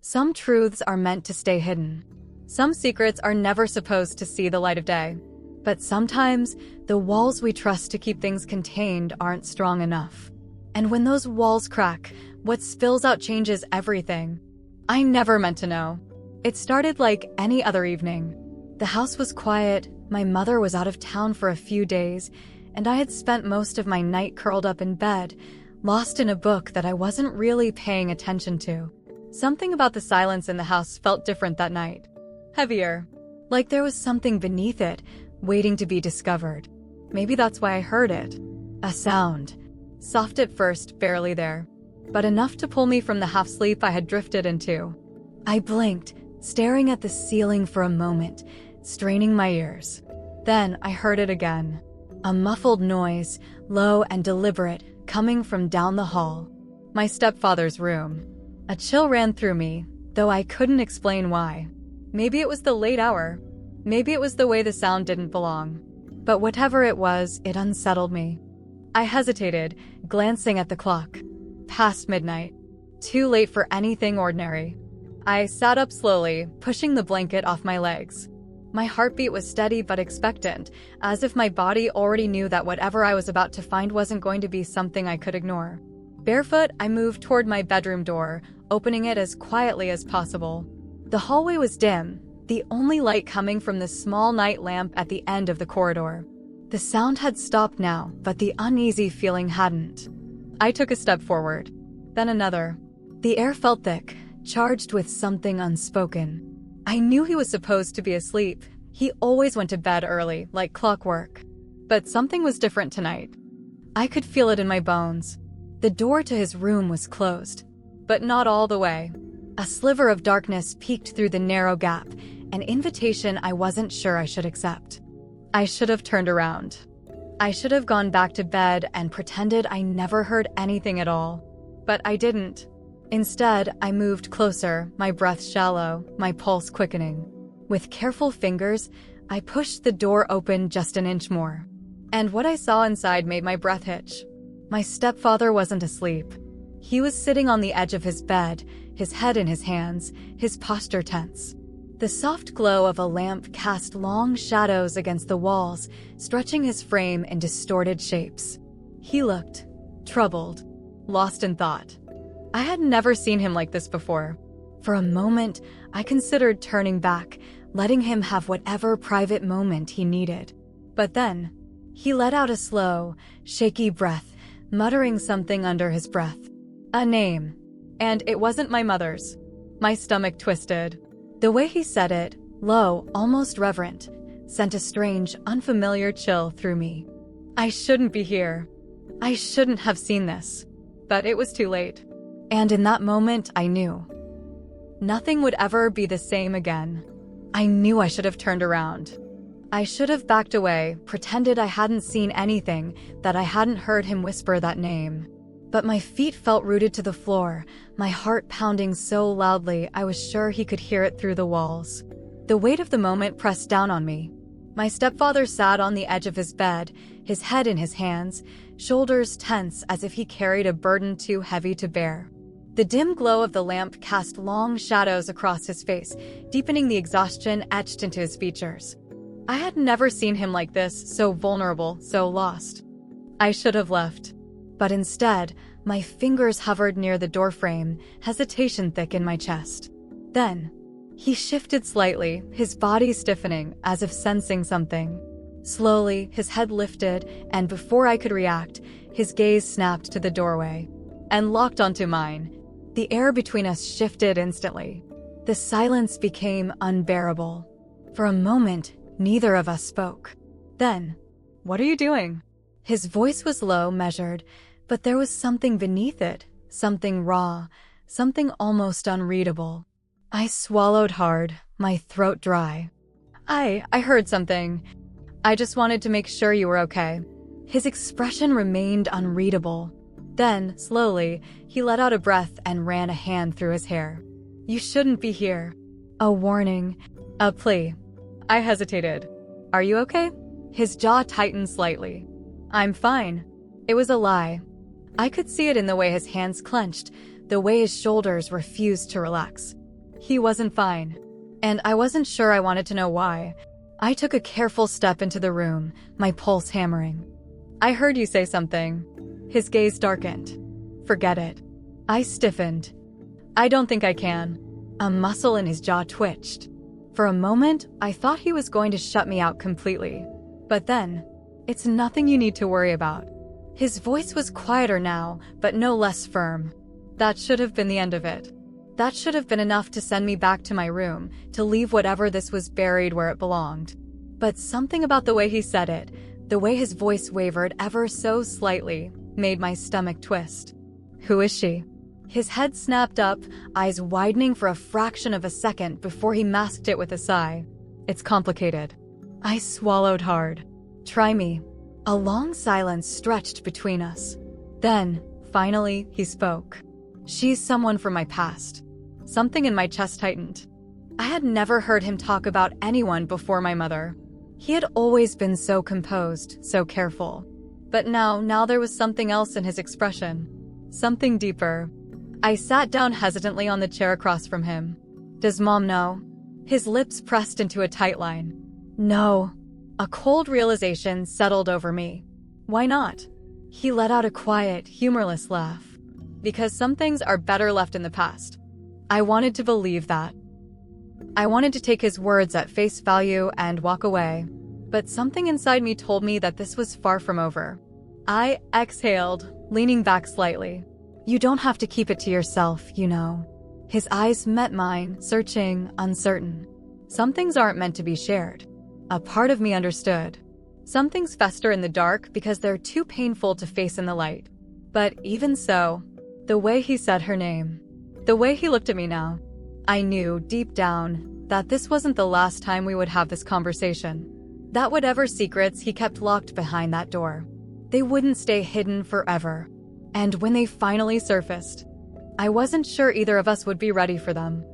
Some truths are meant to stay hidden. Some secrets are never supposed to see the light of day. But sometimes, the walls we trust to keep things contained aren't strong enough. And when those walls crack, what spills out changes everything. I never meant to know. It started like any other evening. The house was quiet, my mother was out of town for a few days, and I had spent most of my night curled up in bed, lost in a book that I wasn't really paying attention to. Something about the silence in the house felt different that night. Heavier. Like there was something beneath it, waiting to be discovered. Maybe that's why I heard it. A sound. Soft at first, barely there. But enough to pull me from the half-sleep I had drifted into. I blinked, staring at the ceiling for a moment, straining my ears. Then I heard it again. A muffled noise, low and deliberate, coming from down the hall. My stepfather's room. A chill ran through me, though I couldn't explain why. Maybe it was the late hour. Maybe it was the way the sound didn't belong. But whatever it was, it unsettled me. I hesitated, glancing at the clock. Past midnight. Too late for anything ordinary. I sat up slowly, pushing the blanket off my legs. My heartbeat was steady but expectant, as if my body already knew that whatever I was about to find wasn't going to be something I could ignore. Barefoot, I moved toward my bedroom door, opening it as quietly as possible. The hallway was dim, the only light coming from the small night lamp at the end of the corridor. The sound had stopped now, but the uneasy feeling hadn't. I took a step forward, then another. The air felt thick, charged with something unspoken. I knew he was supposed to be asleep. He always went to bed early, like clockwork. But something was different tonight. I could feel it in my bones. The door to his room was closed, but not all the way. A sliver of darkness peeked through the narrow gap, an invitation I wasn't sure I should accept. I should have turned around. I should have gone back to bed and pretended I never heard anything at all. But I didn't. Instead, I moved closer, my breath shallow, my pulse quickening. With careful fingers, I pushed the door open just an inch more. And what I saw inside made my breath hitch. My stepfather wasn't asleep. He was sitting on the edge of his bed, his head in his hands, his posture tense. The soft glow of a lamp cast long shadows against the walls, stretching his frame in distorted shapes. He looked troubled, lost in thought. I had never seen him like this before. For a moment, I considered turning back, letting him have whatever private moment he needed. But then, he let out a slow, shaky breath, muttering something under his breath. A name. And it wasn't my mother's. My stomach twisted. The way he said it, low, almost reverent, sent a strange, unfamiliar chill through me. I shouldn't be here. I shouldn't have seen this. But it was too late. And in that moment, I knew. Nothing would ever be the same again. I knew I should have turned around. I should have backed away, pretended I hadn't seen anything, that I hadn't heard him whisper that name. But my feet felt rooted to the floor, my heart pounding so loudly I was sure he could hear it through the walls. The weight of the moment pressed down on me. My stepfather sat on the edge of his bed, his head in his hands, shoulders tense as if he carried a burden too heavy to bear. The dim glow of the lamp cast long shadows across his face, deepening the exhaustion etched into his features. I had never seen him like this, so vulnerable, so lost. I should have left. But instead, my fingers hovered near the doorframe, hesitation thick in my chest. Then, he shifted slightly, his body stiffening, as if sensing something. Slowly, his head lifted, and before I could react, his gaze snapped to the doorway and locked onto mine. The air between us shifted instantly. The silence became unbearable. For a moment, neither of us spoke. Then, "What are you doing?" His voice was low, measured, but there was something beneath it, something raw, something almost unreadable. I swallowed hard, my throat dry. I heard something. I just wanted to make sure you were okay." His expression remained unreadable. Then, slowly, he let out a breath and ran a hand through his hair. "You shouldn't be here." A warning, a plea. I hesitated. "Are you okay?" His jaw tightened slightly. "I'm fine." It was a lie. I could see it in the way his hands clenched, the way his shoulders refused to relax. He wasn't fine. And I wasn't sure I wanted to know why. I took a careful step into the room, my pulse hammering. I heard you say something. His gaze darkened. Forget it. I stiffened. I don't think I can. A muscle in his jaw twitched. For a moment, I thought he was going to shut me out completely. But then, it's nothing you need to worry about. His voice was quieter now, but no less firm. That should have been the end of it. That should have been enough to send me back to my room, to leave whatever this was buried where it belonged. But something about the way he said it, the way his voice wavered ever so slightly, made my stomach twist. Who is she? His head snapped up, eyes widening for a fraction of a second before he masked it with a sigh. It's complicated. I swallowed hard. Try me. A long silence stretched between us. Then, finally, he spoke. She's someone from my past. Something in my chest tightened. I had never heard him talk about anyone before my mother. He had always been so composed, so careful. But now there was something else in his expression. Something deeper. I sat down hesitantly on the chair across from him. Does Mom know? His lips pressed into a tight line. No. A cold realization settled over me. Why not? He let out a quiet, humorless laugh. Because some things are better left in the past. I wanted to believe that. I wanted to take his words at face value and walk away. But something inside me told me that this was far from over. I exhaled, leaning back slightly. You don't have to keep it to yourself, you know. His eyes met mine, searching, uncertain. Some things aren't meant to be shared. A part of me understood. Some things fester in the dark because they're too painful to face in the light. But even so, the way he said her name, the way he looked at me now, I knew deep down that this wasn't the last time we would have this conversation. That whatever secrets he kept locked behind that door, they wouldn't stay hidden forever. And when they finally surfaced, I wasn't sure either of us would be ready for them.